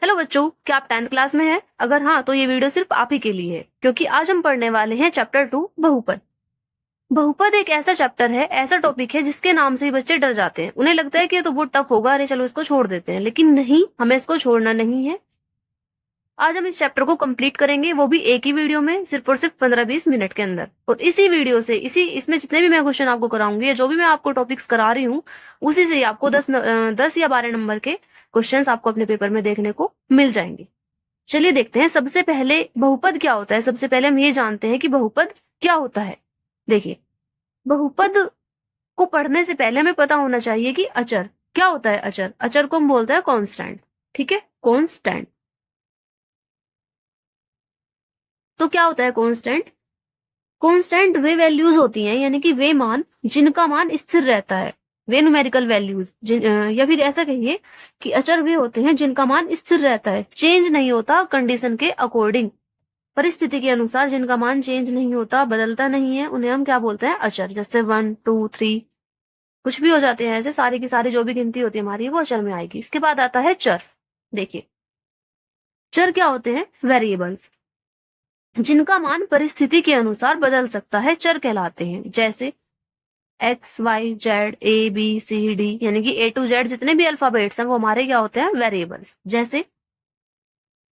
Hello बच्चों, क्या आप 10th क्लास में हैं? अगर हाँ तो ये वीडियो सिर्फ आप ही के लिए है, क्योंकि आज हम पढ़ने वाले हैं चैप्टर 2 बहुपद। बहुपद एक ऐसा चैप्टर है, ऐसा टॉपिक है जिसके नाम से ही बच्चे डर जाते हैं। उन्हें लगता है कि ये तो बहुत टफ होगा, अरे चलो इसको छोड़ देते हैं। लेकिन नहीं, हमें इसको छोड़ना नहीं है। आज हम इस चैप्टर को कंप्लीट करेंगे, वो भी एक ही वीडियो में, सिर्फ और सिर्फ 15-20 मिनट के अंदर। और इसी वीडियो से इसमें जितने भी मैं क्वेश्चन आपको कराऊंगी या जो भी मैं आपको टॉपिक्स करा रही हूँ, उसी से ही आपको 10 या 12 नंबर के क्वेश्चन आपको अपने पेपर में देखने को मिल जाएंगे। चलिए देखते हैं। सबसे पहले बहुपद क्या होता है। सबसे पहले हम ये जानते हैं कि बहुपद क्या होता है। देखिए, बहुपद को पढ़ने से पहले हमें पता होना चाहिए कि अचर क्या होता है। अचर अचर को हम बोलते हैं कांस्टेंट। ठीक है, कांस्टेंट। तो क्या होता है कांस्टेंट? कांस्टेंट वे वैल्यूज होती हैं, यानी कि वे मान जिनका मान स्थिर रहता है। वे न्यूमेरिकल वैल्यूज या फिर ऐसा कहिए कि अचर वे होते हैं जिनका मान स्थिर रहता है, चेंज नहीं होता कंडीशन के अकॉर्डिंग। परिस्थिति के अनुसार जिनका मान चेंज नहीं होता, बदलता नहीं है, उन्हें हम क्या बोलते हैं? अचर। जैसे 1 2 3 कुछ भी हो जाते हैं, ऐसे सारी की सारी जो भी गिनती होती है हमारी, वो अचर में आएगी। इसके बाद आता है चर। देखिए, चर क्या होते हैं? वेरिएबल्स, जिनका मान परिस्थिति के अनुसार बदल सकता है, चर कहलाते हैं। जैसे X Y Z A B C D, यानी कि ए टू जेड जितने भी अल्फाबेट्स हैं वो हमारे क्या होते हैं? वेरिएबल्स। जैसे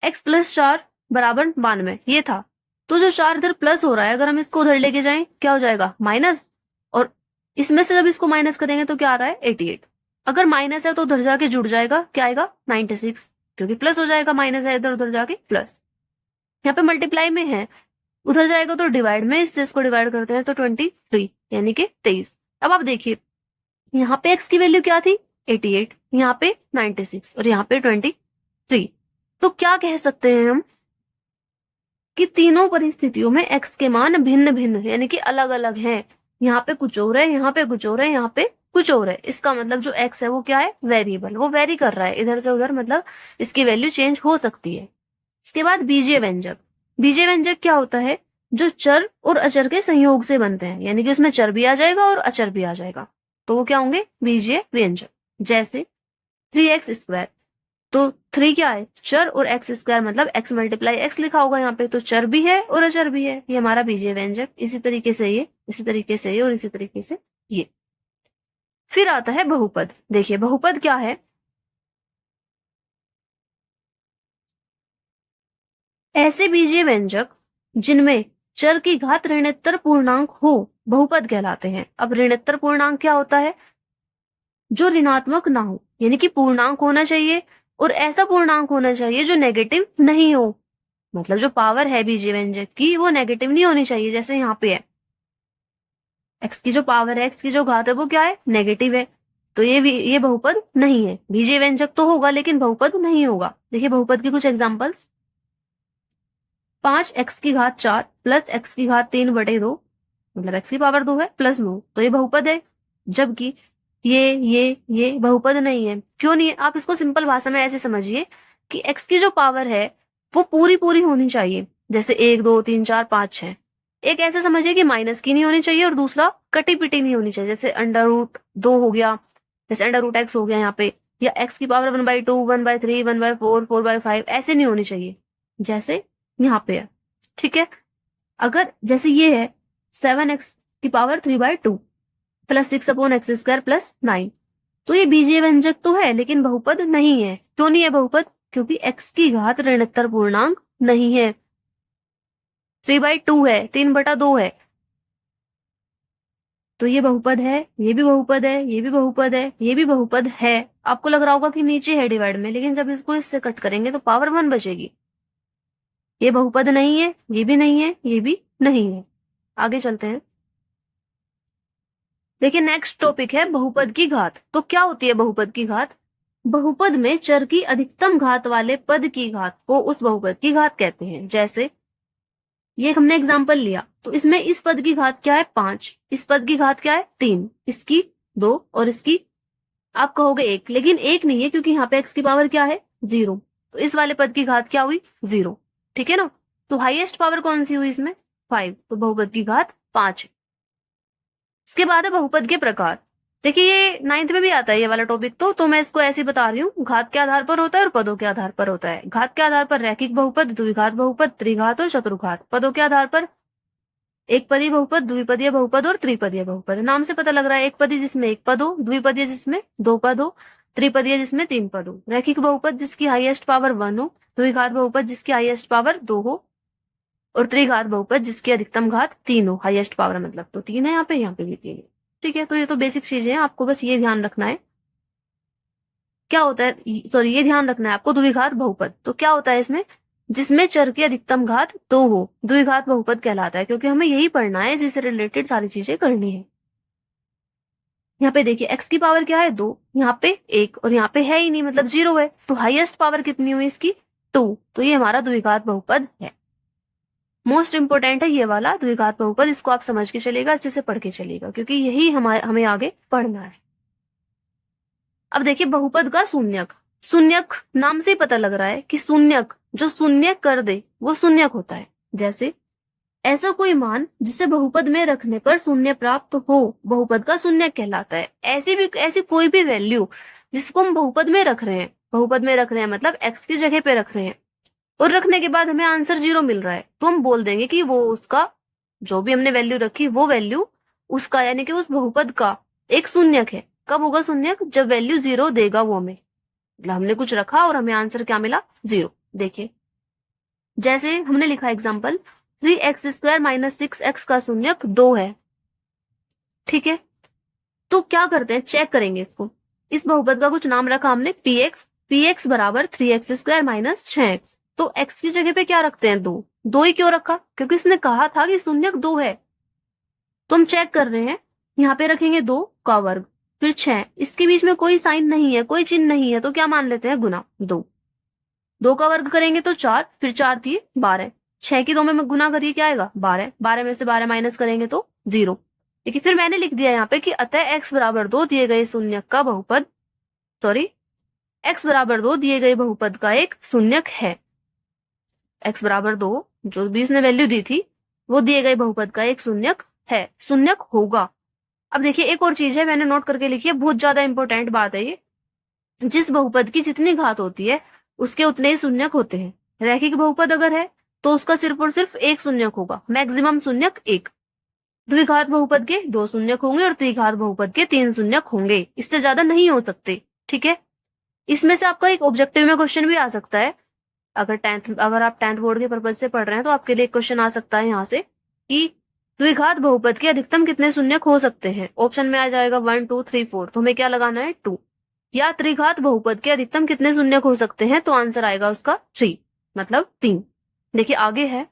x+4 बराबर 92, ये था। तो जो 4 इधर प्लस हो रहा है, अगर हम इसको उधर लेके जाएं क्या हो जाएगा? माइनस। और इसमें से जब इसको माइनस करेंगे तो क्या आ रहा है? 88। अगर माइनस है तो उधर जाके जुड़ जाएगा, क्या आएगा? 96, क्योंकि प्लस हो जाएगा। माइनस है इधर, उधर जाके प्लस। यहाँ पे मल्टीप्लाई में है, उधर जाएगा तो डिवाइड में, इससे इसको डिवाइड करते हैं तो 23, यानी कि 23। अब आप देखिए, यहाँ पे x की वैल्यू क्या थी? 88, यहाँ पे 96 और यहाँ पे 23। तो क्या कह सकते हैं हम कि तीनों परिस्थितियों में x के मान भिन्न भिन्न, यानी कि अलग अलग हैं। यहाँ पे कुछ और है, यहाँ पे कुछ और है, यहाँ पे कुछ और है। इसका मतलब जो x है वो क्या है? वेरिएबल। वो वेरी कर रहा है इधर से उधर, मतलब इसकी वैल्यू चेंज हो सकती है। इसके बाद बीजीय व्यंजक। बीजीय व्यंजक क्या होता है? जो चर और अचर के संयोग से बनते हैं, यानी कि उसमें चर भी आ जाएगा और अचर भी आ जाएगा, तो वो क्या होंगे? बीजीय व्यंजक। जैसे 3x², तो 3 क्या है? चर, और x² मतलब x मल्टीप्लाई x लिखा होगा यहाँ पे, तो चर भी है और अचर भी है। ये हमारा बीजीय व्यंजक। इसी तरीके से ये, इसी तरीके से ये, और इसी तरीके से ये। फिर आता है बहुपद। देखिए, बहुपद क्या है? ऐसे बीजीय व्यंजक जिनमें चर की घात ऋणोत्तर पूर्णांक हो, बहुपद कहलाते हैं। अब ऋणोत्तर पूर्णांक क्या होता है? जो ऋणात्मक ना हो, यानी कि पूर्णांक होना चाहिए, और ऐसा पूर्णांक होना चाहिए जो नेगेटिव नहीं हो। मतलब जो पावर है बीजीय व्यंजक की, वो नेगेटिव नहीं होनी चाहिए। जैसे यहाँ पे है, एक्स की जो पावर है, एक्स की जो घात है, वो क्या है? नेगेटिव है। तो ये बहुपद नहीं है। बीजीय व्यंजक तो होगा लेकिन बहुपद नहीं होगा। देखिए बहुपद की कुछ एग्जांपल्स। 5x⁴ प्लस x⁴ 2, मतलब x की पावर 2 है प्लस 9, तो ये बहुपद है। जबकि ये बहुपद नहीं है। क्यों नहीं है? आप इसको सिंपल भाषा में ऐसे समझिए कि x की जो पावर है वो पूरी पूरी होनी चाहिए। जैसे 1 2 3 4 5 6। एक ऐसे समझिए कि माइनस की नहीं होनी चाहिए, और दूसरा कटी पिटी नहीं होनी चाहिए। जैसे √2 हो गया, जैसे √x हो गया यहाँ पे, या x की पावर 1/2 1/3 1/4 4/5, ऐसे नहीं होनी चाहिए जैसे यहाँ पे है। ठीक है, अगर जैसे ये है 7x की पावर 3/2 प्लस 6/x² प्लस 9, तो ये बीजीय व्यंजक तो है लेकिन बहुपद नहीं है। क्यों नहीं है बहुपद? क्योंकि x की घात ऋणोत्तर पूर्णांक नहीं है। 3/2 है, 3/2 है, तो ये बहुपद है। ये भी बहुपद है, ये भी बहुपद है, ये भी बहुपद है। आपको लग रहा होगा कि नीचे है डिवाइड में, लेकिन जब इसको इससे कट करेंगे तो पावर 1 बचेगी। ये बहुपद नहीं है, ये भी नहीं है, ये भी नहीं है। आगे चलते हैं। देखिए, नेक्स्ट टॉपिक है बहुपद की घात। तो क्या होती है बहुपद की घात? बहुपद में चर की अधिकतम घात वाले पद की घात को उस बहुपद की घात कहते हैं। जैसे ये हमने एग्जाम्पल लिया, तो इसमें इस पद की घात क्या है? 5, इस पद की घात क्या है? 3, इसकी 2, और इसकी आप कहोगे 1, लेकिन 1 नहीं है क्योंकि यहाँ पे x की पावर क्या है? 0, तो इस वाले पद की घात क्या हुई? 0। ठीक है ना? तो हाईएस्ट पावर कौन सी हुई इसमें? 5, तो बहुपद की घात 5 है। इसके बाद है बहुपद के प्रकार। देखिए ये 9th में भी आता है ये वाला टॉपिक, तो मैं इसको ऐसे ही बता रही हूँ। घात के आधार पर होता है और पदों के आधार पर होता है। घात के आधार पर रैखिक बहुपद, द्विघात बहुपद, त्रिघात और चतुर्घात। पदों के आधार पर एक पदीय बहुपद, द्विपदीय बहुपद और त्रिपदीय बहुपद। नाम से पता लग रहा है एक पदी जिसमें एक पद हो, द्विपदीय जिसमें दो पद हो, त्रिपदीय जिसमें तीन पद हो। रैखिक बहुपद जिसकी हाईएस्ट पावर 1 हो, द्विघात बहुपद जिसकी हाईएस्ट पावर 2 हो, और त्रिघात बहुपद जिसकी अधिकतम घात 3 हो। हाईएस्ट पावर मतलब तो 3 है, यहाँ पे भी 3 है। ठीक है, तो ये तो बेसिक चीजें हैं, आपको बस ये ध्यान रखना है क्या होता है, सॉरी ये ध्यान रखना है आपको द्विघात बहुपद तो क्या होता है इसमें, जिसमें चर की अधिकतम घात 2 हो, द्विघात बहुपद कहलाता है। क्योंकि हमें यही पढ़ना है, इसी से रिलेटेड सारी चीजें करनी है। यहाँ पे देखिए x की पावर क्या है 2, यहाँ पे 1 और यहाँ पे है ही नहीं मतलब 0 है, तो हाईएस्ट पावर कितनी हुई इसकी 2, तो ये हमारा द्विघात बहुपद है। मोस्ट इंपोर्टेंट है ये वाला द्विघात बहुपद, इसको आप समझ के चलेगा, अच्छे से पढ़ के चलेगा, क्योंकि यही हमें आगे पढ़ना है। अब देखिए बहुपद का शून्यक। शून्यक नाम से ही पता लग रहा है कि शून्यक जो शून्य कर दे वो शून्यक होता है। जैसे ऐसा कोई मान जिसे बहुपद में रखने पर शून्य प्राप्त हो, बहुपद का शून्यक कहलाता है। ऐसी कोई भी वैल्यू जिसको हम बहुपद में रख रहे हैं, बहुपद में रख रहे हैं मतलब x की जगह पे रख रहे हैं, और रखने के बाद हमें आंसर 0 मिल रहा है, तो हम बोल देंगे कि वो उसका जो भी हमने वैल्यू रखी वो वैल्यू उसका यानी कि उस बहुपद का एक शून्यक है। कब होगा शून्यक, जब वैल्यू 0 देगा वो हमें, मतलब हमने कुछ रखा और हमें आंसर क्या मिला 0। देखिए जैसे हमने लिखा एग्जाम्पल 3x² - 6x का शून्यक 2 है। ठीक है, तो क्या करते हैं, चेक करेंगे इसको। इस बहुपद का कुछ नाम रखा हमने px बराबर 3x² - 6x। तो x की जगह पे क्या रखते हैं 2, 2 ही क्यों रखा, क्योंकि इसने कहा था कि शून्यक 2 है। तो हम चेक कर रहे हैं, यहाँ पे रखेंगे 2 का वर्ग फिर 6, इसके बीच में कोई साइन नहीं है, कोई चिन्ह नहीं है, तो क्या मान लेते हैं गुना 2 का वर्ग करेंगे तो 4, फिर 4 दिए 12, 6 की 2 में गुना करिए क्या आएगा 12, 12 में से 12 माइनस करेंगे तो 0। देखिए फिर मैंने लिख दिया यहाँ पे कि अतः x बराबर 2 दिए गए शून्यक का बहुपद, सॉरी x बराबर 2 दिए गए बहुपद का एक शून्यक है। x बराबर 2 जो भी इसने वैल्यू दी थी वो दिए गए बहुपद का एक शून्यक है, शून्यक होगा। अब देखिए एक और चीज है, मैंने नोट करके लिखी है, बहुत ज्यादा इंपॉर्टेंट बात है ये। जिस बहुपद की जितनी घात होती है उसके उतने ही शून्यक होते हैं। रैखिक बहुपद अगर है तो उसका सिर्फ और सिर्फ एक शून्यक होगा, मैक्सिमम शून्यक 1। द्विघात बहुपद के 2 शून्यक होंगे और त्रिघात बहुपद के 3 शून्यक होंगे, इससे ज्यादा नहीं हो सकते। ठीक है, इसमें से आपका एक ऑब्जेक्टिव में क्वेश्चन भी आ सकता है। अगर आप 10th बोर्ड के पर्पज से पढ़ रहे हैं तो आपके लिए क्वेश्चन आ सकता है यहाँ से कि द्विघात बहुपद के अधिकतम कितने शून्यक हो सकते हैं। ऑप्शन में आ जाएगा 1 2 3 4, तो हमें क्या लगाना है 2। या त्रिघात बहुपद के अधिकतम कितने शून्यक हो सकते हैं, तो आंसर आएगा उसका 3 मतलब 3। देखिए आगे है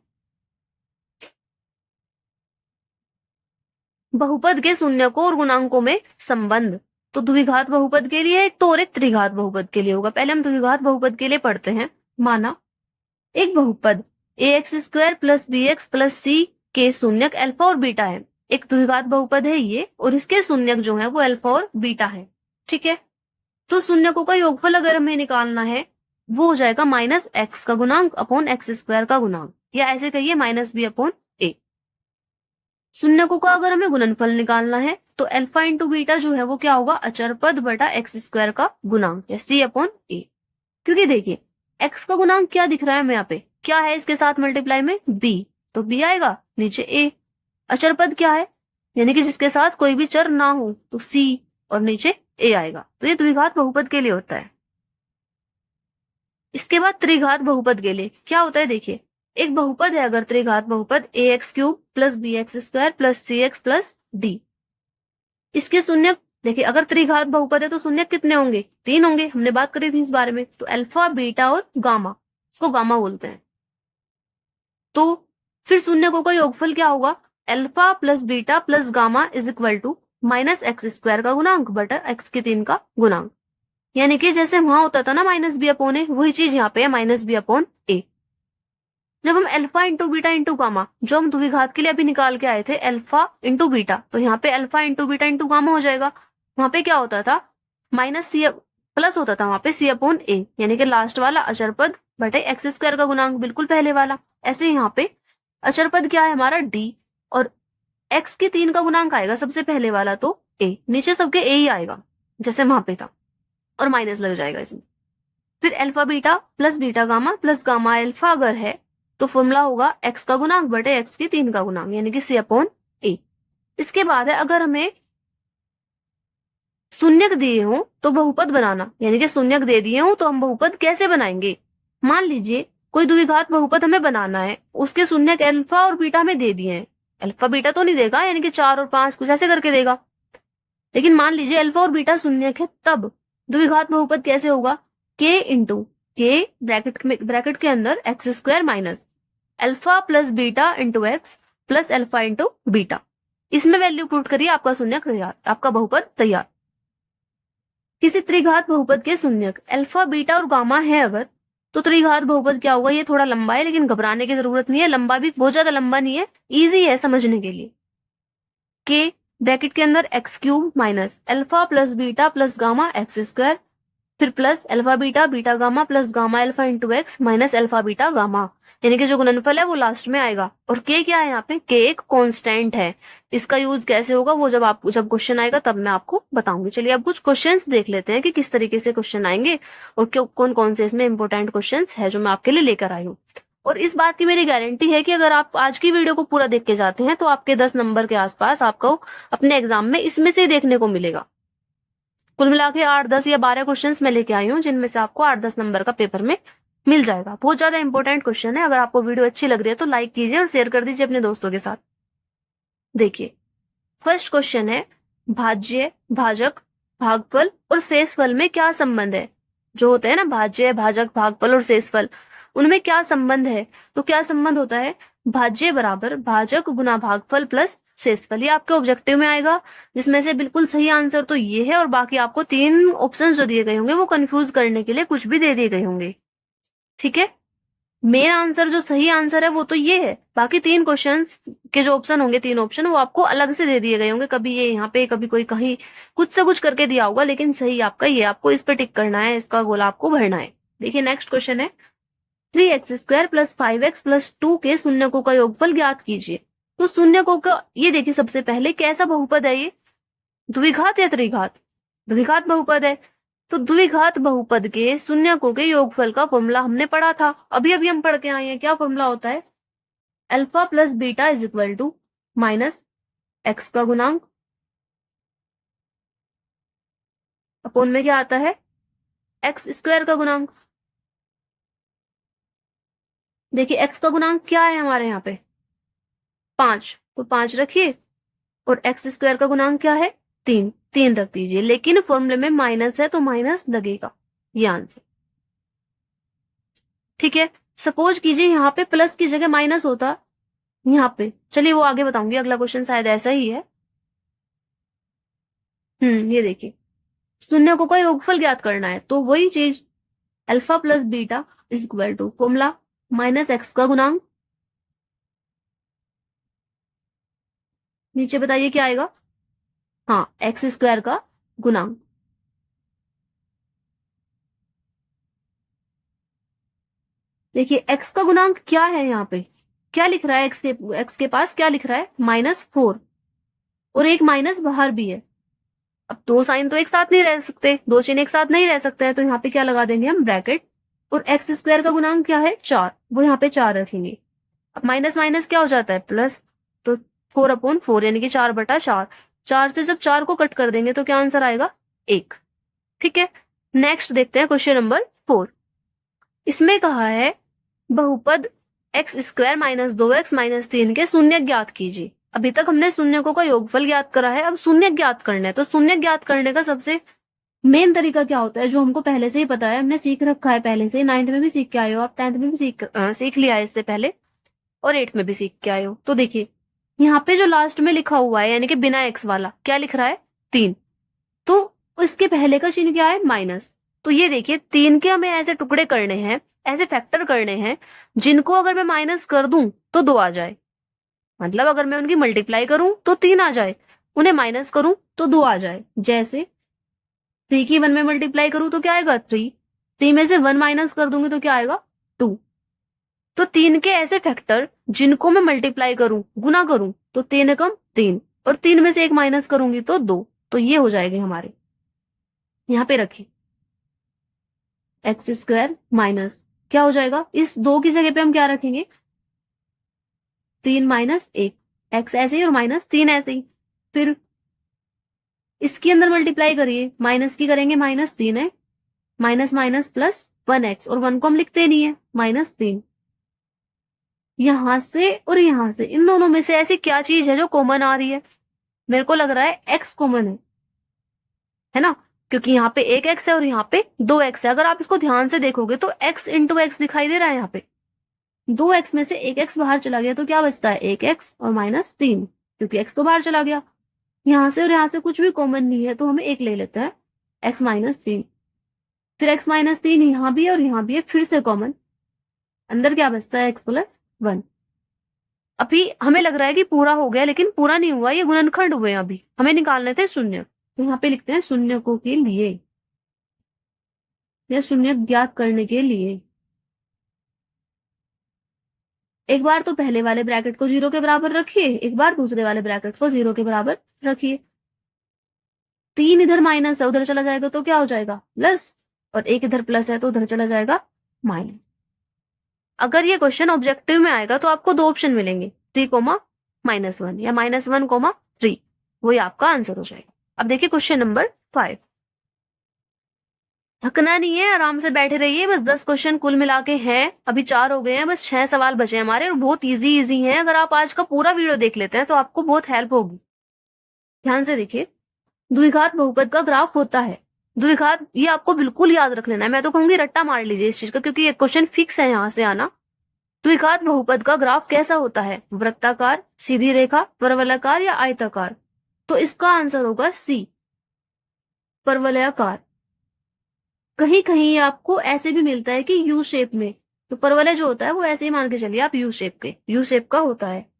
बहुपद के शून्यकों और गुणांकों में संबंध। तो द्विघात बहुपद के लिए एक तो और एक त्रिघात बहुपद के लिए होगा। पहले हम द्विघात बहुपद के लिए पढ़ते हैं। माना एक बहुपद ax² + bx + c के शून्यक अल्फा और बीटा है। एक द्विघात बहुपद है ये और इसके शून्यक जो है वो अल्फा और बीटा है। ठीक है, तो शून्यकों का योगफल अगर हमें निकालना है वो हो जाएगा -x का गुणांक अपॉन x² का गुणांक, या ऐसे कहिए -b/a। शून्यकों का अगर हमें गुणनफल निकालना है तो अल्फा इंटू बीटा जो है वो क्या होगा, अचर पद बटा x² का गुणांक या c/a। क्योंकि देखिए x का गुणांक क्या दिख रहा है हमें यहाँ पे, क्या है इसके साथ मल्टीप्लाई में b, तो b आएगा, नीचे a। अचर पद क्या है, यानी कि जिसके साथ कोई भी चर ना हो, तो c और नीचे a आएगा। तो ये द्विघात बहुपद के लिए होता है। इसके बाद त्रिघात बहुपद के लिए क्या होता है, देखिए एक बहुपद है अगर त्रिघात बहुपद ax³ + bx² + cx + d। इसके शून्यक देखिए, अगर त्रिघात बहुपद है तो शून्यक कितने होंगे, 3 होंगे, हमने बात करी थी इस बारे में। तो अल्फा बीटा और गामा, इसको गामा बोलते हैं। तो फिर शून्यकों का योगफल क्या होगा, अल्फा + बीटा + गामा = -x² का गुणांक बटा x के 3 का गुणांक। यानी कि जैसे वहां होता था ना -b/a, वही चीज यहाँ पे है -b/a। जब हम alpha into beta into gamma, जो हम द्विघात के लिए अभी निकाल के आए थे अल्फा इंटू बीटा, तो यहाँ पे alpha into beta into gamma हो जाएगा। वहां पे क्या होता था, -c प्लस होता था वहां पे c/a, यानी कि लास्ट वाला अचर पद बटे x² का गुणांक, बिल्कुल पहले वाला। ऐसे यहाँ पे अचर पद क्या है हमारा d, और x के 3 का गुणांक आएगा सबसे पहले वाला, तो ए, नीचे सबके ए ही आएगा जैसे वहां पे था, और माइनस लग जाएगा इसमें। फिर alpha beta plus beta gamma plus gamma alpha अगर है तो फॉर्मूला होगा एक्स का गुणांक बटे एक्स की 3 का गुणांक, यानी कि सी अपॉन ए। इसके बाद है अगर हमें शून्यक दिए हो तो बहुपद बनाना, यानी कि शून्यक दे दिए हो तो हम बहुपद कैसे बनाएंगे। मान लीजिए कोई द्विघात बहुपद हमें बनाना है, उसके शून्यक अल्फा और बीटा में दे दिए हैं। अल्फा बीटा तो नहीं देगा, यानी कि 4 और 5 कुछ ऐसे करके देगा, लेकिन मान लीजिए अल्फा और बीटा शून्यक है, तब द्विघात बहुपद कैसे होगा, के इंटू के ब्रैकेट के अंदर x square minus alpha plus beta into x plus alpha into beta. इसमें वैल्यू पुट करिए, आपका शून्यक तैयार, आपका बहुपद तैयार। किसी त्रिघात बहुपद के शून्यक अल्फा बीटा और गामा है अगर, तो त्रिघात बहुपद क्या होगा, ये थोड़ा लंबा है लेकिन घबराने की जरूरत नहीं है, लंबा भी बहुत ज्यादा लंबा नहीं है, इजी है समझने के लिए। के ब्रैकेट के अंदर x cube minus alpha plus beta plus gamma x square, फिर plus alpha beta beta gamma plus gamma alpha into x minus alpha beta gamma, यानी कि जो गुणनफल है वो लास्ट में आएगा। और के क्या है यहाँ पे, के एक कांस्टेंट है। इसका यूज कैसे होगा वो जब क्वेश्चन आएगा तब मैं आपको बताऊंगी। चलिए अब कुछ क्वेश्चंस देख लेते हैं कि किस तरीके से क्वेश्चन आएंगे और कौन कौन से इसमें इंपॉर्टेंट क्वेश्चंस है जो मैं आपके लिए लेकर आई हूँ। और इस बात की मेरी गारंटी है कि अगर आप आज की वीडियो को पूरा देख के जाते हैं तो आपके 10 नंबर के आसपास आपको अपने एग्जाम में इसमें से ही देखने को मिलेगा। कुल मिला के 8, 10 या 12 क्वेश्चंस मैं लेके आई हूँ जिनमें से आपको 8, 10 नंबर का पेपर में मिल जाएगा। बहुत ज्यादा इंपॉर्टेंट क्वेश्चन है। अगर आपको वीडियो अच्छी लग रही है तो लाइक कीजिए और शेयर कर दीजिए अपने दोस्तों के साथ। देखिए फर्स्ट क्वेश्चन है, भाज्य भाजक भागफल और शेषफल में क्या संबंध है। जो होते हैं ना भाज्य भाजक भागफल और शेषफल, उनमें क्या संबंध है। तो क्या संबंध होता है, भाज्य बराबर भाजक गुना भागफल प्लस शेषफल। ये आपके ऑब्जेक्टिव में आएगा, जिसमें से बिल्कुल सही आंसर तो ये है और बाकी आपको 3 ऑप्शन जो दिए गए होंगे वो कंफ्यूज करने के लिए कुछ भी दे दिए गए होंगे। ठीक है, मेन आंसर जो सही आंसर है वो तो ये है, बाकी 3 क्वेश्चंस के जो ऑप्शन होंगे, 3 ऑप्शन वो आपको अलग से दे दिए गए होंगे। कभी ये यहाँ पे, कभी कोई कहीं कुछ से कुछ करके दिया होगा, लेकिन सही आपका ये, आपको इस पे टिक करना है, इसका गोला आपको भरना है। देखिए नेक्स्ट क्वेश्चन है, 3x square plus 5x plus 2 के शून्यकों का योगफल ज्ञात कीजिए। तो शून्यकों का ये देखिए सबसे पहले कैसा बहुपद है, ये द्विघात या त्रिघात, द्विघात बहुपद है। तो द्विघात बहुपद के शून्यकों के योगफल का फॉर्मूला हमने पढ़ा था, अभी अभी हम पढ़ के आए हैं। क्या फॉर्मूला होता है, alpha plus beta is equal to minus X का गुणांक अपोन में क्या आता है, एक्स स्क्वायर का गुणांक। देखिए एक्स का गुणांक क्या है हमारे यहाँ पे 5, तो 5 रखिए, और एक्स स्क्वायर का गुणांक क्या है 3 रख दीजिए। लेकिन फॉर्मूले में माइनस है तो माइनस लगेगा, ये आंसर। ठीक है, सपोज कीजिए यहाँ पे प्लस की जगह माइनस होता यहाँ पे, चलिए वो आगे बताऊंगी, अगला क्वेश्चन शायद ऐसा ही है। ये देखिए शून्यकों का योगफल ज्ञात करना है, तो वही चीज alpha plus beta is equal to formula minus X का गुणांक, नीचे बताइए क्या आएगा, हाँ एक्स स्क्वायर का गुणांक। देखिए एक्स का गुणांक क्या है, यहाँ पे क्या लिख रहा है, एक्स के पास क्या लिख रहा है -4, और एक माइनस बाहर भी है। अब 2 साइन तो एक साथ नहीं रह सकते, 2 चिन्ह एक साथ नहीं रह सकते हैं, तो यहाँ पे क्या लगा देंगे हम ब्रैकेट, और एक्स स्क्वायर का गुणांक क्या है 4, वो यहाँ पे 4 रखेंगे। अब माइनस माइनस क्या हो जाता है प्लस, तो 4/4 यानी कि 4/4, 4 से जब 4 को कट कर देंगे तो क्या आंसर आएगा 1। ठीक है, नेक्स्ट देखते हैं क्वेश्चन नंबर 4। इसमें कहा है बहुपद x square minus 2x minus 3 के शून्य ज्ञात कीजिए। अभी तक हमने शून्यकों का योगफल ज्ञात करा है, अब शून्य ज्ञात करना है। तो शून्य ज्ञात करने का सबसे मेन तरीका क्या होता है, जो हमको पहले से ही पता है, हमने सीख रखा है पहले से, 9th में भी सीख के आए हो आप, 10th में भी सीख लिया है इससे पहले, और 8th में भी सीख के आए हो। तो देखिए यहाँ पे जो लास्ट में लिखा हुआ है, यानी कि बिना एक्स वाला, क्या लिख रहा है 3, तो इसके पहले का चिन्ह क्या है माइनस। तो ये देखिए 3 के हमें ऐसे टुकड़े करने हैं, ऐसे फैक्टर करने हैं जिनको अगर मैं माइनस कर दूं तो 2 आ जाए, मतलब अगर मैं उनकी मल्टीप्लाई करूं तो 3 आ जाए, उन्हें माइनस करूं तो 2 आ जाए। जैसे 3 की 1 में मल्टीप्लाई करूं तो क्या आएगा 3, 3 में से 1 माइनस कर दूंगी तो क्या आएगा 2। तो 3 के ऐसे फैक्टर जिनको मैं मल्टीप्लाई करूं, गुना करूं, तो 3 एकम 3, और 3 में से 1 माइनस करूंगी तो 2, तो ये हो जाएगी हमारे, यहाँ पे रखिए एक्स स्क्वायर माइनस क्या हो जाएगा, इस 2 की जगह पे हम क्या रखेंगे 3 माइनस 1, एक्स ऐसे ही और माइनस 3 ऐसे ही। फिर इसके अंदर मल्टीप्लाई करिए, माइनस की करेंगे -3 है, माइनस माइनस प्लस 1x, और 1 को हम लिखते नहीं है -3। यहां से और यहां से इन दोनों में से ऐसी क्या चीज है जो कॉमन आ रही है, मेरे को लग रहा है x कॉमन है ना, क्योंकि यहाँ पे 1x है और यहाँ पे 2x है। अगर आप इसको ध्यान से देखोगे तो x इंटू एक्स दिखाई दे रहा है, यहाँ पे 2x में से 1x बाहर चला गया तो क्या बचता है 1x और -3, क्योंकि x तो बाहर चला गया। यहां से और यहां से कुछ भी कॉमन नहीं है तो हमें एक ले लेते हैं x -3, फिर x -3 यहाँ भी है और यहाँ भी है, फिर से कॉमन, अंदर क्या बचता है x + 1। अभी हमें लग रहा है कि पूरा हो गया, लेकिन पूरा नहीं हुआ, ये गुणनखंड हुए हैं, अभी हमें निकालने थे शून्य, तो यहाँ पे लिखते हैं शून्यकों के लिए या शून्य ज्ञात करने के लिए। एक बार तो पहले वाले ब्रैकेट को 0 के बराबर रखिए, एक बार दूसरे वाले ब्रैकेट को 0 के बराबर रखिए। 3 इधर माइनस है, उधर चला जाएगा तो क्या हो जाएगा प्लस, और 1 इधर प्लस है तो उधर चला जाएगा माइनस। अगर ये क्वेश्चन ऑब्जेक्टिव में आएगा तो आपको 2 ऑप्शन मिलेंगे, 3, -1 या -1, 3, वही आपका आंसर हो जाएगा। अब देखिए क्वेश्चन नंबर 5। थकना नहीं है, आराम से बैठे रहिए, बस 10 क्वेश्चन कुल मिला के हैं, अभी 4 हो गए हैं, बस 6 सवाल बचे हैं हमारे और बहुत इजी हैं। अगर आप आज का पूरा वीडियो देख लेते हैं तो आपको बहुत हेल्प होगी। ध्यान से देखिए, द्विघात बहुपद का ग्राफ होता है, द्विघात ये आपको बिल्कुल याद रख लेना है, मैं तो कहूंगी रट्टा मार लीजिए इस चीज का, क्योंकि ये क्वेश्चन फिक्स है यहाँ से आना। द्विघात बहुपद का ग्राफ कैसा होता है, वृत्ताकार, सीधी रेखा, परवलयाकार या आयताकार, तो इसका आंसर होगा सी, परवलयाकार। कहीं कहीं आपको ऐसे भी मिलता है कि यू शेप में, तो परवलय जो होता है वो ऐसे ही मान के चलिए आप, यू शेप का होता है।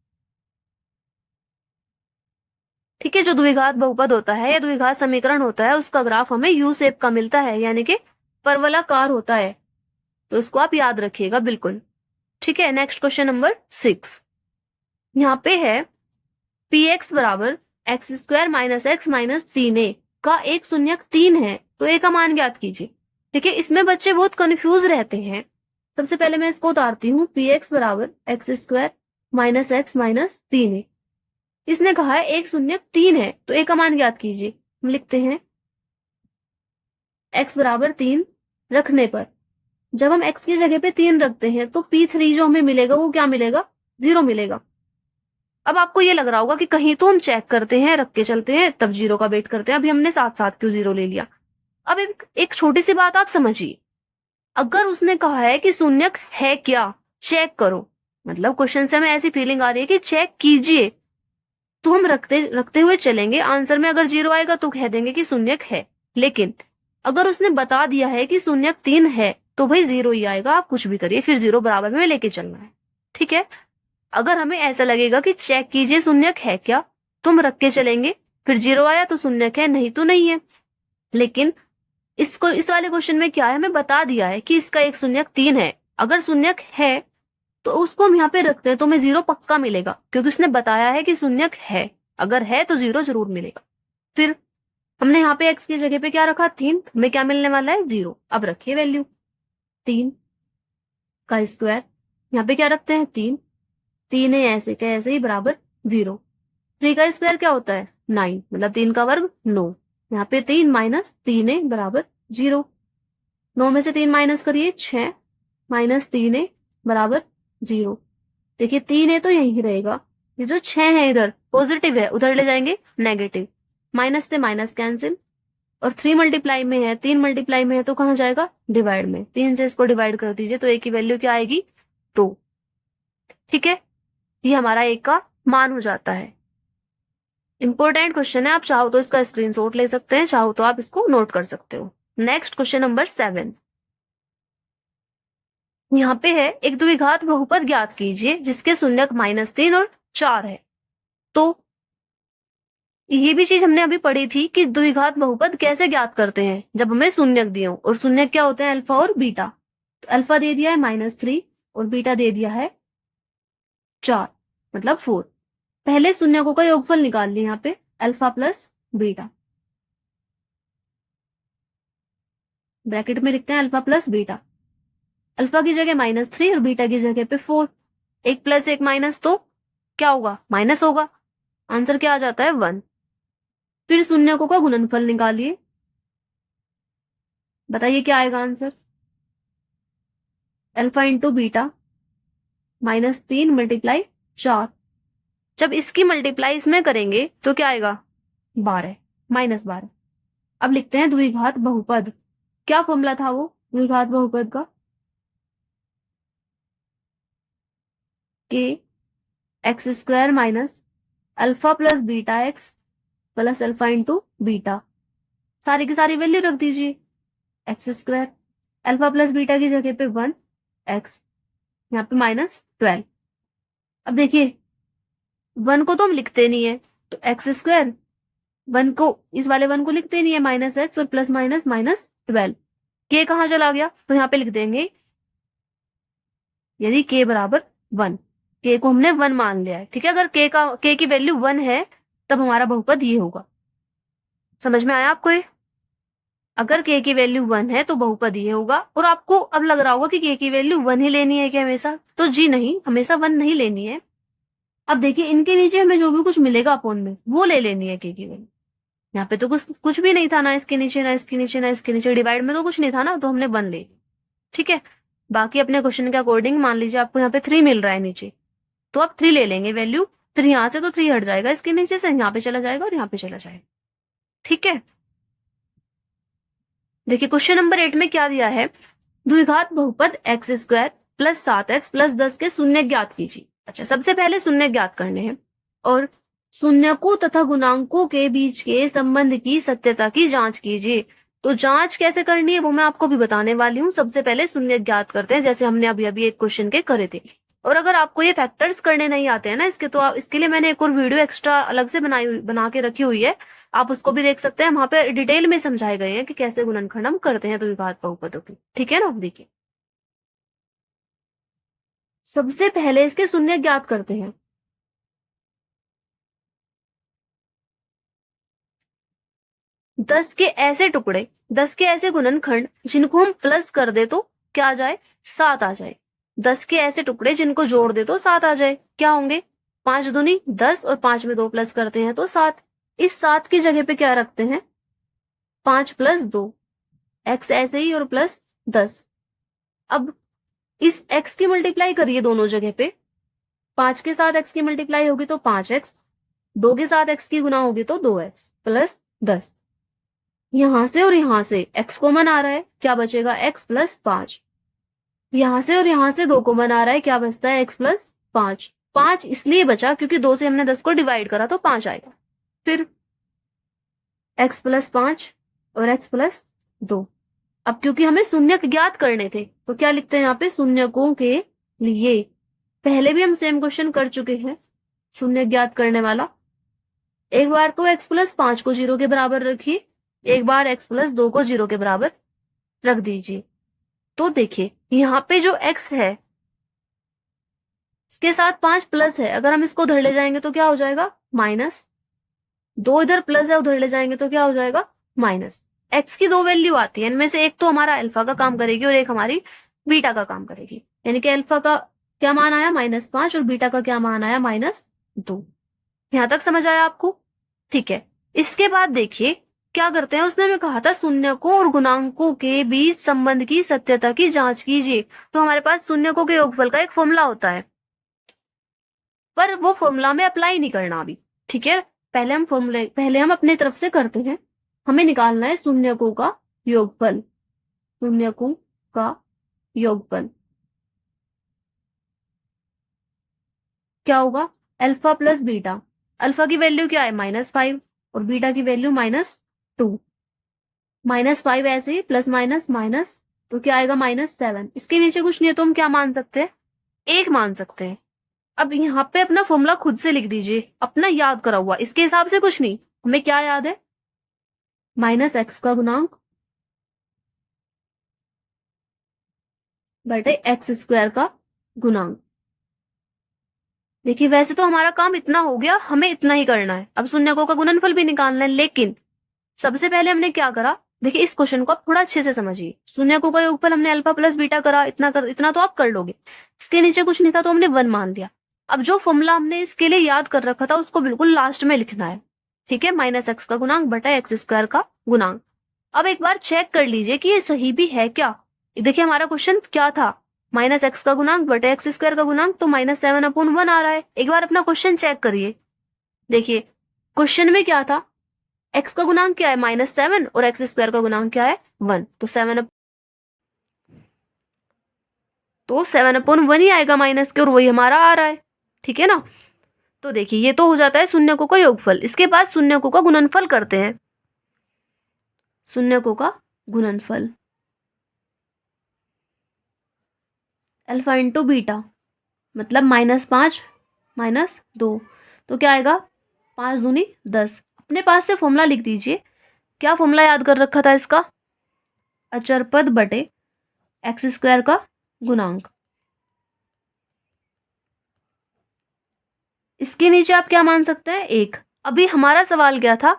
ठीक है, जो द्विघात बहुपद होता है या द्विघात समीकरण होता है उसका ग्राफ हमें यू शेप का मिलता है, यानी कि परवलयाकार होता है, तो इसको आप याद रखिएगा बिल्कुल। ठीक है, नेक्स्ट क्वेश्चन नंबर 6। यहाँ पे है पी एक्स बराबर x² - x - 3a का एक शून्यक 3 है, तो a का मान ज्ञात कीजिए। देखिए इसमें बच्चे बहुत कंफ्यूज रहते हैं, सबसे पहले मैं इसको उतारती हूँ, पी एक्स बराबर x² - x - 3a, इसने कहा है एक शून्यक 3 है तो a का मान ज्ञात कीजिए। हम लिखते हैं x बराबर 3 रखने पर, जब हम x की जगह पे 3 रखते हैं तो P3 जो हमें मिलेगा वो क्या मिलेगा 0 मिलेगा। अब आपको ये लग रहा होगा कि कहीं तो हम चेक करते हैं, रख के चलते हैं, तब 0 का वेट करते हैं, अभी हमने साथ साथ क्यों 0 ले लिया। अब एक छोटी सी बात आप समझिए, अगर उसने कहा है कि शून्यक है क्या चेक करो, मतलब क्वेश्चन से हमें ऐसी फीलिंग आ रही है कि चेक कीजिए, तो हम रखते रखते हुए चलेंगे, आंसर में अगर 0 आएगा तो कह देंगे कि शून्यक है। लेकिन अगर उसने बता दिया है कि शून्यक 3 है तो भाई 0 ही आएगा, आप कुछ भी करिए, फिर 0 बराबर में लेके चलना है। ठीक है, अगर हमें ऐसा लगेगा कि चेक कीजिए शून्यक है क्या, तो हम रख के चलेंगे, फिर 0 आया तो शून्यक है, नहीं तो नहीं है। लेकिन इसको इस वाले क्वेश्चन में क्या है, हमें बता दिया है कि इसका एक शून्यक 3 है, अगर शून्यक है तो उसको हम यहाँ पे रखते हैं तो हमें 0 पक्का मिलेगा, क्योंकि उसने बताया है कि शून्यक है, अगर है तो 0 जरूर मिलेगा। फिर हमने यहाँ पे x की जगह पे क्या रखा 3, हमें क्या मिलने वाला है 0। अब रखिए वैल्यू 3 का स्क्वायर, यहाँ पे क्या रखते हैं 3, 3 है ऐसे के ऐसे ही बराबर 0। 3 का स्क्वायर क्या होता है 9, मतलब 3 का वर्ग 9, यहाँ पे 3 माइनस 3 है बराबर 0। 9 में से 3 माइनस करिए 6 माइनस 3 है बराबर 0। देखिए 3 है तो यही रहेगा, ये जो 6 है इधर पॉजिटिव है, उधर ले जाएंगे नेगेटिव, माइनस से माइनस कैंसिल, और 3 मल्टीप्लाई में है, 3 मल्टीप्लाई में है तो कहाँ जाएगा डिवाइड में, 3 से इसको डिवाइड कर दीजिए तो एक की वैल्यू क्या आएगी 2। ठीक है, ये हमारा एक का मान हो जाता है। इंपॉर्टेंट क्वेश्चन है, आप चाहो तो इसका स्क्रीनशॉट ले सकते हैं, चाहो तो आप इसको नोट कर सकते हो। Next question number 7। यहाँ पे है एक द्विघात बहुपद ज्ञात कीजिए जिसके शून्यक -3 और 4 है। तो ये भी चीज हमने अभी पढ़ी थी कि द्विघात बहुपद कैसे ज्ञात करते हैं, जब हमें शून्यक दिए हो, और शून्यक क्या होते हैं अल्फा और बीटा। तो अल्फा दे दिया है -3 और बीटा दे दिया है 4, मतलब 4। पहले शून्यकों का योगफल निकाल लिया यहाँ पे अल्फा प्लस बीटा, ब्रैकेट में लिखते हैं अल्फा प्लस बीटा। अल्फा की जगह -3 और बीटा की जगह पे 4। 1 प्लस 1 माइनस, तो क्या होगा? माइनस होगा। आंसर क्या आ जाता है? 1। फिर शून्यकों का गुणनफल निकालिए, बताइए क्या आएगा answer? Alpha into beta -3 multiply 4। जब इसकी मल्टीप्लाई इसमें करेंगे तो क्या आएगा? 12, -12। अब लिखते हैं द्विघात बहुपद। क्या फॉर्मूला था वो द्विघात बहुपद का? के x square minus alpha plus beta x plus alpha into beta. सारी की सारी वैल्यू रख दीजिए। X square, alpha plus beta की जगह पे 1 एक्स, यहाँ पे -12। अब देखिए 1 को तो हम लिखते नहीं है, तो एक्स स्क्वायर, 1 को, इस वाले 1 को लिखते नहीं है, -x और प्लस माइनस -12। के कहाँ चला गया? तो यहाँ पे लिख देंगे यदि के बराबर 1, के को हमने 1 मान लिया है, ठीक है। अगर के की वैल्यू 1 है तब हमारा बहुपद ये होगा। समझ में आया आपको ये? अगर के की वैल्यू 1 है तो बहुपद ये होगा। और आपको अब लग रहा होगा कि के की वैल्यू 1 ही लेनी है क्या हमेशा? तो जी नहीं, हमेशा 1 नहीं लेनी है। अब देखिए इनके नीचे हमें जो भी कुछ मिलेगा अपोन में वो ले लेनी है के की वैल्यू। यहाँ पे तो कुछ भी नहीं था, ना इसके नीचे ना इसके नीचे ना इसके नीचे, डिवाइड में तो कुछ नहीं था ना, तो हमने 1 ले ली, ठीक है। बाकी अपने क्वेश्चन के अकॉर्डिंग मान लीजिए आपको यहाँ पे 3 मिल रहा है नीचे, तो आप 3 ले लेंगे वैल्यू। फिर यहाँ से तो 3 हट जाएगा इसके नीचे से, यहाँ पे चला जाएगा और यहाँ पे चला जाएगा, ठीक है। देखिए क्वेश्चन नंबर 8 में क्या दिया है? द्विघात बहुपद x square plus 7x plus 10 के शून्य ज्ञात कीजिए। अच्छा, सबसे पहले शून्य ज्ञात करने हैं और शून्यकों तथा गुणांकों के बीच के संबंध की सत्यता की जांच कीजिए। तो जांच कैसे करनी है वो मैं आपको भी बताने वाली हूँ। सबसे पहले शून्य ज्ञात करते हैं, जैसे हमने अभी अभी एक क्वेश्चन के करे थे। और अगर आपको ये फैक्टर्स करने नहीं आते हैं ना इसके, तो इसके लिए मैंने एक और वीडियो एक्स्ट्रा अलग से बना के रखी हुई है, आप उसको भी देख सकते हैं। वहां पे डिटेल में समझाए गए हैं कि कैसे गुणनखंड हम करते हैं द्विघात बहुपदों की, ठीक है ना। देखिए सबसे पहले इसके शून्य ज्ञात करते हैं। दस के ऐसे गुणनखंड जिनको हम प्लस कर दे तो क्या आ जाए? 7 आ जाए। 10 के ऐसे टुकड़े जिनको जोड़ दे तो 7 आ जाए। क्या होंगे? 5 दूनी 10 और 5 में 2 प्लस करते हैं तो 7। इस 7 की जगह पे क्या रखते हैं? 5 प्लस 2, एक्स ऐसे ही और प्लस 10। अब इस x की मल्टीप्लाई करिए दोनों जगह पे। 5 के साथ x की मल्टीप्लाई होगी तो 5x, 2 के साथ x की गुना होगी तो 2x प्लस 10। यहां से और यहां से x कॉमन आ रहा है, क्या बचेगा? x plus 5। यहां से और यहां से 2 कॉमन आ रहा है, क्या बचता है? x plus 5। 5 इसलिए बचा क्योंकि 2 से हमने 10 को डिवाइड करा तो 5 आएगा। फिर x प्लस 5 और x प्लस 2। अब क्योंकि हमें शून्यक ज्ञात करने थे तो क्या लिखते हैं यहाँ पे? शून्यकों के लिए। पहले भी हम सेम क्वेश्चन कर चुके हैं शून्य ज्ञात करने वाला। एक बार तो x प्लस 5 को 0 के बराबर रखिए, एक बार x प्लस 2 को 0 के बराबर रख दीजिए। तो देखिए यहाँ पे जो x है इसके साथ 5 प्लस है, अगर हम इसको उधर ले जाएंगे तो क्या हो जाएगा? माइनस। 2 इधर प्लस है, उधर ले जाएंगे तो क्या हो जाएगा? माइनस। x की 2 वैल्यू आती है, इनमें से एक तो हमारा अल्फा का काम करेगी और एक हमारी बीटा का काम करेगी। यानी कि अल्फा का क्या मान आया? -5 और बीटा का क्या मान आया? -2। यहां तक समझ आया आपको? ठीक है। इसके बाद देखिए क्या करते हैं, उसने हमें कहा था शून्यकों और गुणांकों के बीच संबंध की सत्यता की जांच कीजिए। तो हमारे पास शून्यकों के योगफल का एक फॉर्मूला होता है, पर वो फॉर्मूला में अप्लाई नहीं करना अभी, ठीक है। पहले हम अपने तरफ से करते हैं। हमें निकालना है शून्यकों का योगफल। शून्यकों का योगफल क्या होगा? Alpha plus beta. अल्फा की वैल्यू क्या है? -5 और बीटा की वैल्यू -2। -5 ऐसे ही, प्लस माइनस माइनस, तो क्या आएगा? -7। इसके नीचे कुछ नहीं है तो हम क्या मान सकते हैं? 1 मान सकते हैं। अब यहाँ पे अपना फॉर्मूला खुद से लिख दीजिए, अपना याद करा हुआ, इसके हिसाब से कुछ नहीं। हमें क्या याद है? -x का गुणांक बटे एक्स स्क्वायर का गुणांक। देखिए वैसे तो हमारा काम इतना हो गया, हमें इतना ही करना है। अब शून्यकों का गुणनफल भी निकालना है, लेकिन सबसे पहले हमने क्या करा? देखिए इस क्वेश्चन को आप थोड़ा अच्छे से समझिए। शून्यकों का योगफल हमने अल्फा प्लस बीटा करा, इतना तो आप कर लोगे। इसके नीचे कुछ नहीं था तो हमने 1 मान लिया। अब जो फॉर्मूला हमने इसके लिए याद कर रखा था उसको बिल्कुल लास्ट में लिखना है, ठीक है। माइनस एक्स का गुणांक बटा एक्स स्क्वायर का गुणांक। अब एक बार चेक कर लीजिए कि ये सही भी है क्या। देखिए हमारा क्वेश्चन क्या था, माइनस एक्स का गुणांक बटा एक्स स्क्वायर का गुणांक, तो -7/1 आ रहा है। एक बार अपना क्वेश्चन चेक करिए। देखिए क्वेश्चन में क्या था, एक्स का गुणांक क्या है -7 और एक्स स्क्वायर का गुणांक क्या है 1, तो 7/1 ही आएगा माइनस के, और वही हमारा आ रहा है, ठीक है ना। तो देखिए ये तो हो जाता है शून्यकों का योगफल। इसके बाद शून्यकों का गुणनफल करते हैं। शून्यकों का गुणनफल अल्फा इंटू बीटा, मतलब -5 -2, तो क्या आएगा 5 दूनी 10। अपने पास से फॉर्मूला लिख दीजिए। क्या फॉर्मूला याद कर रखा था इसका, अचर पद बटे एक्स स्क्वायर का गुणांक। इसके नीचे आप क्या मान सकते हैं 1। अभी हमारा सवाल क्या था,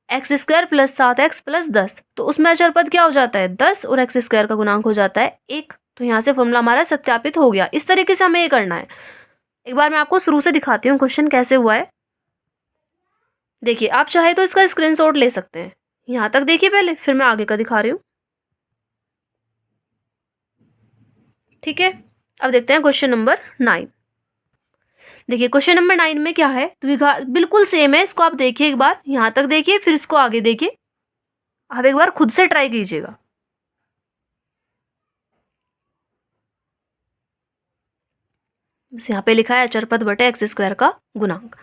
x square plus 7x plus 10, तो उसमें अचर पद क्या हो जाता है 10 और एक्स स्क्वायर का गुणांक हो जाता है 1। तो यहाँ से फॉर्मूला हमारा सत्यापित हो गया। इस तरीके से हमें ये करना है। एक बार मैं आपको शुरू से दिखाती हूँ क्वेश्चन कैसे हुआ है। देखिए आप चाहे तो इसका स्क्रीनशॉट ले सकते हैं। यहाँ तक देखिए पहले, फिर मैं आगे का दिखा रही हूँ, ठीक है। अब देखते हैं क्वेश्चन नंबर 9। देखिए क्वेश्चन नंबर 9 में क्या है, द्विघात बिल्कुल सेम है। इसको आप देखिए, एक बार यहाँ तक देखिए, फिर इसको आगे देखिए। आप एक बार खुद से ट्राई कीजिएगा। यहाँ पे लिखा है अचर पद बटे एक्स स्क्वायर का गुणांक।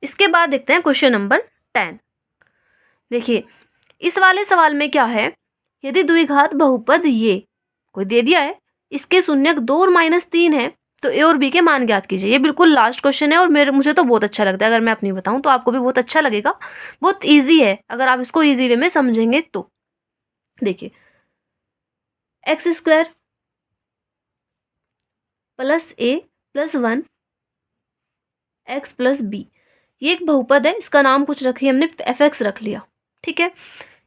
इसके बाद देखते हैं क्वेश्चन नंबर 10। देखिए इस वाले सवाल में क्या है, यदि द्विघात बहुपद ये कोई दे दिया है, इसके शून्यक 2 और -3 है, तो ए और बी के मान ज्ञात कीजिए। ये बिल्कुल लास्ट क्वेश्चन है और मुझे तो बहुत अच्छा लगता है। अगर मैं अपनी बताऊं तो आपको भी बहुत अच्छा लगेगा। बहुत इजी है अगर आप इसको इजी वे में समझेंगे तो। देखिए एक्स स्क्वायर प्लस ए प्लस 1 एक्स प्लस बी, ये एक बहुपद है। इसका नाम कुछ रखिए हमने, एफ एक्स रख लिया, ठीक है।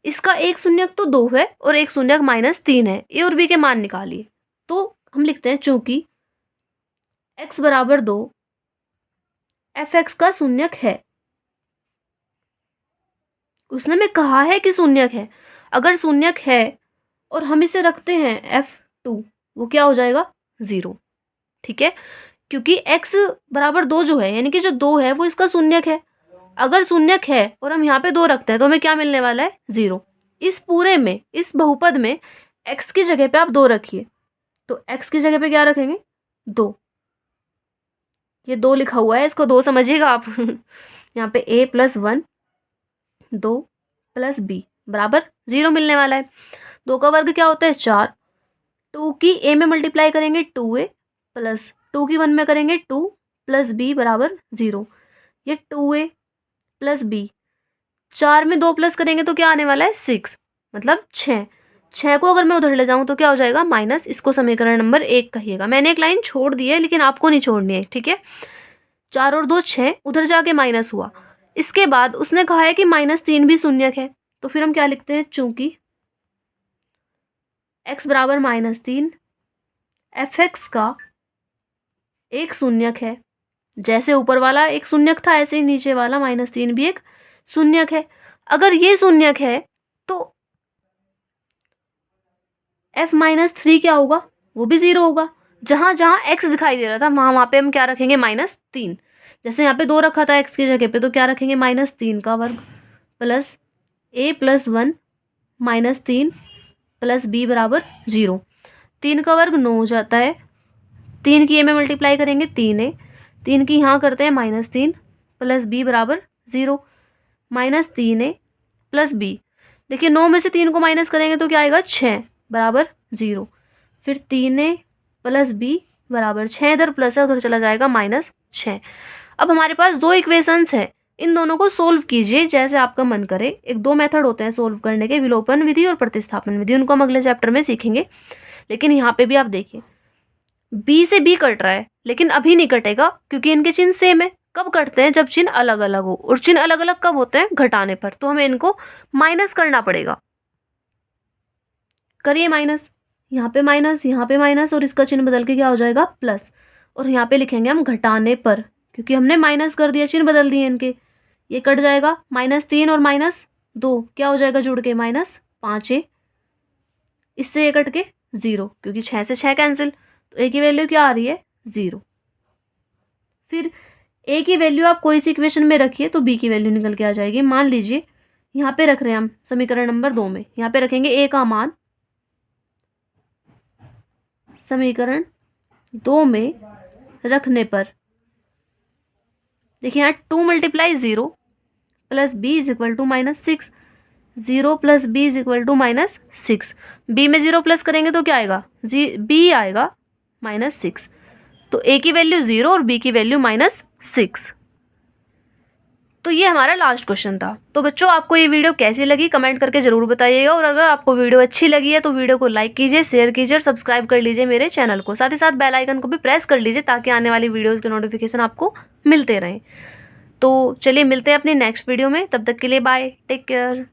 इसका एक शून्यक तो 2 है और एक शून्यक -3 है। ए और बी के मान निकालिए। तो हम लिखते हैं चूंकि x बराबर 2 एफ एक्स का शून्यक है। उसने में कहा है कि शून्यक है। अगर शून्यक है और हम इसे रखते हैं f2, वो क्या हो जाएगा 0, ठीक है। क्योंकि x बराबर 2 जो है, यानी कि जो 2 है वो इसका शून्यक है। अगर शून्यक है और हम यहाँ पे 2 रखते हैं तो हमें क्या मिलने वाला है 0। इस पूरे में, इस बहुपद में x की जगह पे आप 2 रखिए, तो x की जगह पे क्या रखेंगे 2। ये 2 लिखा हुआ है, इसको 2 समझिएगा आप। यहाँ पे a प्लस 1 2 प्लस बी बराबर 0 मिलने वाला है। 2 का वर्ग क्या होता है 4। 2 की a में मल्टीप्लाई करेंगे 2a प्लस 2 की 1 में करेंगे 2 प्लस b बराबर 0। ये 2a प्लस b, 4 में 2 प्लस करेंगे तो क्या आने वाला है 6, मतलब 6। 6 को अगर मैं उधर ले जाऊं तो क्या हो जाएगा माइनस। इसको समीकरण नंबर 1 कहिएगा। मैंने एक लाइन छोड़ दी है लेकिन आपको नहीं छोड़नी है, ठीक है। 4 और 2 6, उधर जाके माइनस हुआ। इसके बाद उसने कहा है कि -3 भी शून्यक है, तो फिर हम क्या लिखते हैं, चूंकि x बराबर -3 एफ एक्स का एक शून्यक है। जैसे ऊपर वाला एक शून्यक था ऐसे ही नीचे वाला -3 भी एक शून्यक है। अगर ये शून्यक है तो f-3 क्या होगा, वो भी 0 होगा। जहां जहां x दिखाई दे रहा था वहां पे हम क्या रखेंगे -3। जैसे यहाँ पे 2 रखा था x की जगह पे, तो क्या रखेंगे -3 का वर्ग plus a plus 1 -3 plus b बराबर 0। 3 का वर्ग 9 हो जाता है। 3 की a में मल्टीप्लाई करेंगे 3a, 3 की यहाँ करते हैं -3 प्लस b बराबर 0। -3a प्लस b, देखिए 9 में से 3 को माइनस करेंगे तो क्या आएगा 6 बराबर 0। फिर 3a प्लस b बराबर 6, इधर प्लस है उधर चला जाएगा -6। अब हमारे पास 2 इक्वेशंस है, इन दोनों को सोल्व कीजिए जैसे आपका मन करे। एक 2 मेथड होते हैं सोल्व करने के, विलोपन विधि और प्रतिस्थापन विधि। उनको हम अगले चैप्टर में सीखेंगे। लेकिन यहाँ पे भी आप देखिए b से b कट रहा है, लेकिन अभी नहीं कटेगा क्योंकि इनके चिन्ह सेम है। कब कटते हैं, जब चिन्ह अलग अलग हो। और चिन्ह अलग अलग कब होते हैं, घटाने पर। तो हमें इनको माइनस करना पड़ेगा। करिए माइनस, यहाँ पे माइनस, यहाँ पे माइनस, और इसका चिन्ह बदल के क्या हो जाएगा प्लस। और यहाँ पे लिखेंगे हम घटाने पर, क्योंकि हमने माइनस कर दिया, चिन्ह बदल दिए इनके। ये कट जाएगा, -3 और -2 क्या हो जाएगा जुड़ के -5a। इससे ये कट के 0, क्योंकि 6 से 6 कैंसिल, तो a की वैल्यू क्या आ रही है 0। फिर a की वैल्यू आप कोई सी इक्वेशन में रखिए तो b की वैल्यू निकल के आ जाएगी। मान लीजिए यहाँ पे रख रहे हैं हम समीकरण नंबर 2 में, यहाँ पे रखेंगे a का मान समीकरण 2 में रखने पर, देखिए यहाँ 2 × 0 + b = -6, 0 + b = -6। b में 0 प्लस करेंगे तो क्या आएगा, b आएगा -6। तो a की वैल्यू 0 और b की वैल्यू -6। तो ये हमारा लास्ट क्वेश्चन था। तो बच्चों आपको ये वीडियो कैसी लगी कमेंट करके जरूर बताइएगा, और अगर आपको वीडियो अच्छी लगी है तो वीडियो को लाइक कीजिए, शेयर कीजिए और सब्सक्राइब कर लीजिए मेरे चैनल को। साथ ही साथ बेल आइकन को भी प्रेस कर लीजिए ताकि आने वाली वीडियोज़ के नोटिफिकेशन आपको मिलते रहें। तो चलिए मिलते हैं अपनी नेक्स्ट वीडियो में, तब तक के लिए बाय, टेक केयर।